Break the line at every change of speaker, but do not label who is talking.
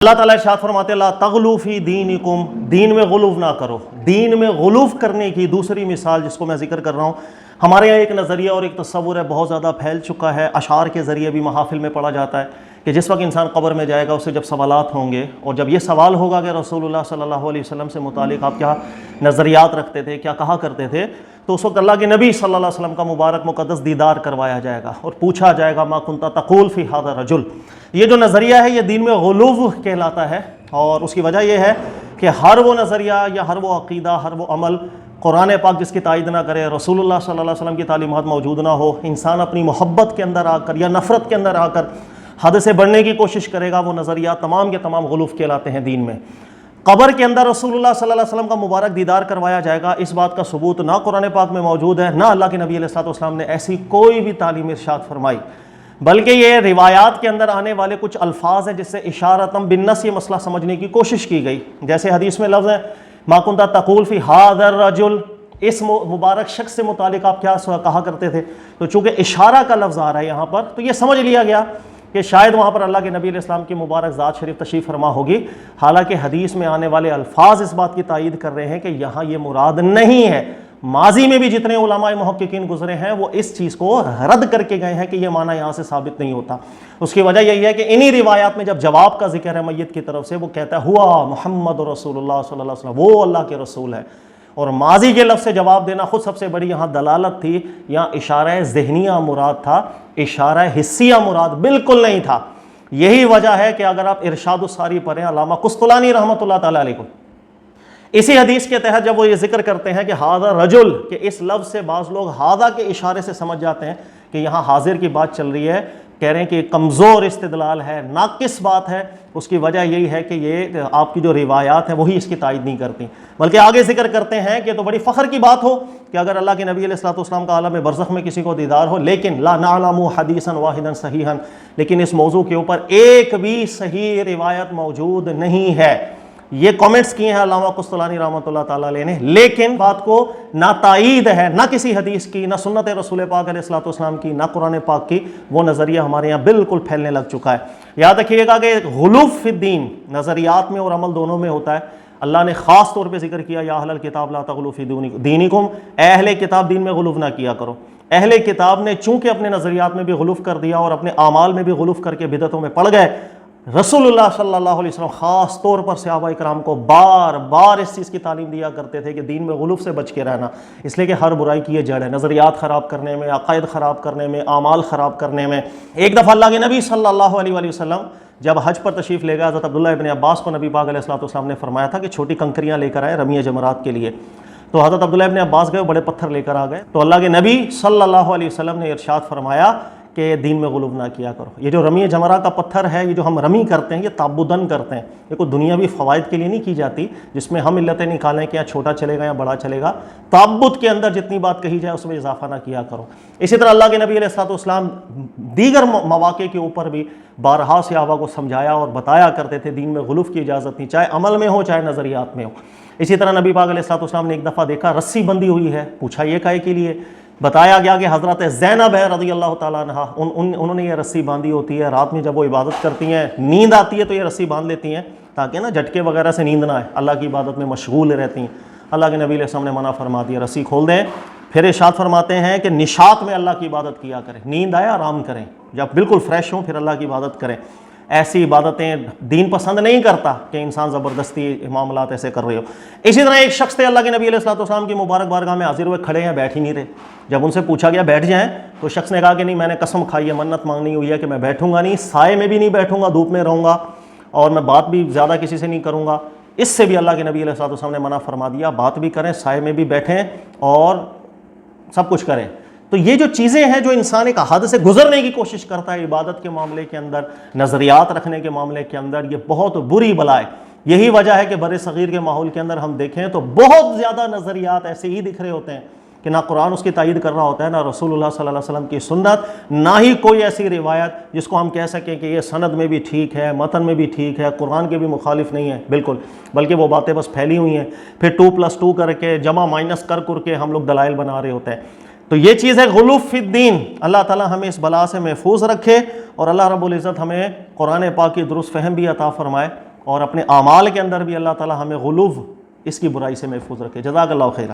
اللہ تعالیٰ ارشاد فرماتے لا تغلو فی دینکم، دین میں غلو نہ کرو۔ دین میں غلو کرنے کی دوسری مثال جس کو میں ذکر کر رہا ہوں، ہمارے یہاں ایک نظریہ اور ایک تصور ہے، بہت زیادہ پھیل چکا ہے، اشعار کے ذریعے بھی محافل میں پڑھا جاتا ہے کہ جس وقت انسان قبر میں جائے گا اسے جب سوالات ہوں گے اور جب یہ سوال ہوگا کہ رسول اللہ صلی اللہ علیہ وسلم سے متعلق آپ کیا نظریات رکھتے تھے، کیا کہا کرتے تھے، تو اس وقت اللہ کے نبی صلی اللہ علیہ وسلم کا مبارک مقدس دیدار کروایا جائے گا اور پوچھا جائے گا ما کنت تقول فی ھذا الرجل۔ یہ جو نظریہ ہے یہ دین میں غلو کہلاتا ہے، اور اس کی وجہ یہ ہے کہ ہر وہ نظریہ یا ہر وہ عقیدہ، ہر وہ عمل قرآن پاک جس کی تائید نہ کرے، رسول اللہ صلی اللہ علیہ وسلم کی تعلیمات موجود نہ ہو، انسان اپنی محبت کے اندر آ کر یا نفرت کے اندر آ کر حد سے بڑھنے کی کوشش کرے گا، وہ نظریات تمام کے تمام غلو کہلاتے ہیں دین میں۔ قبر کے اندر رسول اللہ صلی اللہ علیہ وسلم کا مبارک دیدار کروایا جائے گا، اس بات کا ثبوت نہ قرآن پاک میں موجود ہے، نہ اللہ کے نبی علیہ الصلوۃ والسلام نے ایسی کوئی بھی تعلیم ارشاد فرمائی، بلکہ یہ روایات کے اندر آنے والے کچھ الفاظ ہیں جس سے اشارتاً بالنص یہ مسئلہ سمجھنے کی کوشش کی گئی۔ جیسے حدیث میں لفظ ہے ما کنت تقول فی ھذا الرجل، اس مبارک شخص سے متعلق آپ کیا کہا کرتے تھے، تو چونکہ اشارہ کا لفظ آ رہا ہے یہاں پر تو یہ سمجھ لیا گیا کہ شاید وہاں پر اللہ کے نبی علیہ السلام کی مبارک ذات شریف تشریف فرما ہوگی، حالانکہ حدیث میں آنے والے الفاظ اس بات کی تائید کر رہے ہیں کہ یہاں یہ مراد نہیں ہے۔ ماضی میں بھی جتنے علماء محققین گزرے ہیں وہ اس چیز کو رد کر کے گئے ہیں کہ یہ معنی یہاں سے ثابت نہیں ہوتا۔ اس کی وجہ یہی ہے کہ انہی روایات میں جب جواب کا ذکر ہے میت کی طرف سے، وہ کہتا ہے ہوا محمد رسول اللہ صلی اللہ علیہ وسلم، وہ اللہ کے رسول ہے، اور ماضی کے لفظ سے جواب دینا خود سب سے بڑی یہاں دلالت تھی، یہاں اشارہ ذہنیہ مراد تھا، اشارہ حسیہ مراد بالکل نہیں تھا۔ یہی وجہ ہے کہ اگر آپ ارشاد الساری پڑھیں علامہ قسطلانی رحمۃ اللہ تعالیٰ علیہ کو، اسی حدیث کے تحت جب وہ یہ ذکر کرتے ہیں کہ ھذا رجل، کہ اس لفظ سے بعض لوگ ھذا کے اشارے سے سمجھ جاتے ہیں کہ یہاں حاضر کی بات چل رہی ہے، کہہ رہے ہیں کہ کمزور استدلال ہے، ناقص بات ہے۔ اس کی وجہ یہی ہے کہ یہ آپ کی جو روایات ہیں وہی اس کی تائید نہیں کرتی، بلکہ آگے ذکر کرتے ہیں کہ تو بڑی فخر کی بات ہو کہ اگر اللہ کے نبی علیہ الصلوۃ والسلام کا عالم برزخ میں کسی کو دیدار ہو، لیکن لا نعلم حدیثا واحدا صحیحا، لیکن اس موضوع کے اوپر ایک بھی صحیح روایت موجود نہیں ہے۔ یہ کامنٹس کیے ہیں علامہ قسطلانی رحمۃ اللہ تعالیٰ علیہ نے، لیکن بات کو نہ تائید ہے نہ کسی حدیث کی، نہ سنت رسول پاک علیہ الصلوۃ والسلام کی، نہ قرآن پاک کی، وہ نظریہ ہمارے یہاں بالکل پھیلنے لگ چکا ہے۔ یاد رکھیے گا کہ غلو فی الدین نظریات میں اور عمل دونوں میں ہوتا ہے۔ اللہ نے خاص طور پہ ذکر کیا یا اہل الکتاب لا تغلوا فی دینکم، اے اہل کتاب دین میں غلو نہ کیا کرو۔ اہل کتاب نے چونکہ اپنے نظریات میں بھی غلو کر دیا اور اپنے اعمال میں بھی غلو کر کے بدعتوں میں پڑ گئے، رسول اللہ صلی اللہ علیہ وسلم خاص طور پر صحابہ کرام کو بار بار اس چیز کی تعلیم دیا کرتے تھے کہ دین میں غلو سے بچ کے رہنا، اس لیے کہ ہر برائی کی یہ جڑ ہے، نظریات خراب کرنے میں، عقائد خراب کرنے میں، اعمال خراب کرنے میں۔ ایک دفعہ اللہ کے نبی صلی اللہ علیہ وآلہ وسلم جب حج پر تشریف لے گئے، حضرت عبداللہ ابن عباس کو نبی پاک علیہ الصلوۃ والسلام نے فرمایا تھا کہ چھوٹی کنکریاں لے کر آئے رمی جمرات کے لیے، تو حضرت عبداللہ ابن عباس گئے، بڑے پتھر لے کر آ گئے، تو اللہ کے نبی صلی اللہ علیہ وسلم نے ارشاد فرمایا کہ دین میں غلو نہ کیا کرو۔ یہ جو رمی جمرہ کا پتھر ہے، یہ جو ہم رمی کرتے ہیں، یہ تعبداً کرتے ہیں، یہ کوئی دنیاوی فوائد کے لیے نہیں کی جاتی جس میں ہم علتیں نکالیں کہ یا چھوٹا چلے گا یا بڑا چلے گا۔ تعبد کے اندر جتنی بات کہی جائے اس میں اضافہ نہ کیا کرو۔ اسی طرح اللہ کے نبی علیہ الصلوۃ والسلام دیگر مواقع کے اوپر بھی بارہا صحابہ کو سمجھایا اور بتایا کرتے تھے دین میں غلو کی اجازت نہیں، چاہے عمل میں ہو چاہے نظریات میں ہو۔ اسی طرح نبی پاک علیہ الصلوۃ والسلام نے ایک دفعہ دیکھا رسی بندھی ہوئی ہے، پوچھا یہ کائے کے لیے؟ بتایا گیا کہ حضرت زینب ہے رضی اللہ تعالیٰ عنہا، انہوں نے یہ رسی باندھی ہوتی ہے، رات میں جب وہ عبادت کرتی ہیں نیند آتی ہے تو یہ رسی باندھ لیتی ہیں تاکہ نا جھٹکے وغیرہ سے نیند نہ آئے، اللہ کی عبادت میں مشغول رہتی ہیں۔ اللہ کے نبی علیہ السلام نے منع فرما دیا رسی کھول دیں، پھر ارشاد فرماتے ہیں کہ نشاط میں اللہ کی عبادت کیا کریں، نیند آئے آرام کریں، جب بالکل فریش ہوں پھر اللہ کی عبادت کریں۔ ایسی عبادتیں دین پسند نہیں کرتا کہ انسان زبردستی معاملات ایسے کر رہے ہو۔ اسی طرح ایک شخص تھے اللہ کے نبی علیہ الصلوۃ والسلام کی مبارک بارگاہ میں حاضر ہوئے، کھڑے ہیں، بیٹھ ہی نہیں رہے۔ جب ان سے پوچھا گیا بیٹھ جائیں تو شخص نے کہا کہ نہیں، میں نے قسم کھائی ہے، منت مانگنی ہوئی ہے کہ میں بیٹھوں گا نہیں، سائے میں بھی نہیں بیٹھوں گا، دھوپ میں رہوں گا، اور میں بات بھی زیادہ کسی سے نہیں کروں گا۔ اس سے بھی اللہ کے نبی علیہ الصلوۃ والسلام نے منع فرما دیا، بات بھی کریں، سائے میں بھی بیٹھیں اور سب کچھ کریں۔ تو یہ جو چیزیں ہیں جو انسان ایک حد سے گزرنے کی کوشش کرتا ہے عبادت کے معاملے کے اندر، نظریات رکھنے کے معاملے کے اندر، یہ بہت بری بلا ہے۔ یہی وجہ ہے کہ بر صغیر کے ماحول کے اندر ہم دیکھیں تو بہت زیادہ نظریات ایسے ہی دکھ رہے ہوتے ہیں کہ نہ قرآن اس کی تائید کر رہا ہوتا ہے، نہ رسول اللہ صلی اللہ علیہ وسلم کی سنت، نہ ہی کوئی ایسی روایت جس کو ہم کہہ سکیں کہ یہ سند میں بھی ٹھیک ہے، متن میں بھی ٹھیک ہے، قرآن کے بھی مخالف نہیں ہے بالکل، بلکہ وہ باتیں بس پھیلی ہوئی ہیں، پھر 2+2 کر کے جمع مائنس کر کے ہم لوگ دلائل بنا رہے ہوتے ہیں۔ تو یہ چیز ہے غلو فی الدین۔ اللہ تعالیٰ ہمیں اس بلا سے محفوظ رکھے اور اللہ رب العزت ہمیں قرآن پاک کی درست فہم بھی عطا فرمائے۔ اور اپنے اعمال کے اندر بھی اللہ تعالی ہمیں غلو اس کی برائی سے محفوظ رکھے. جزاک اللہ خیر.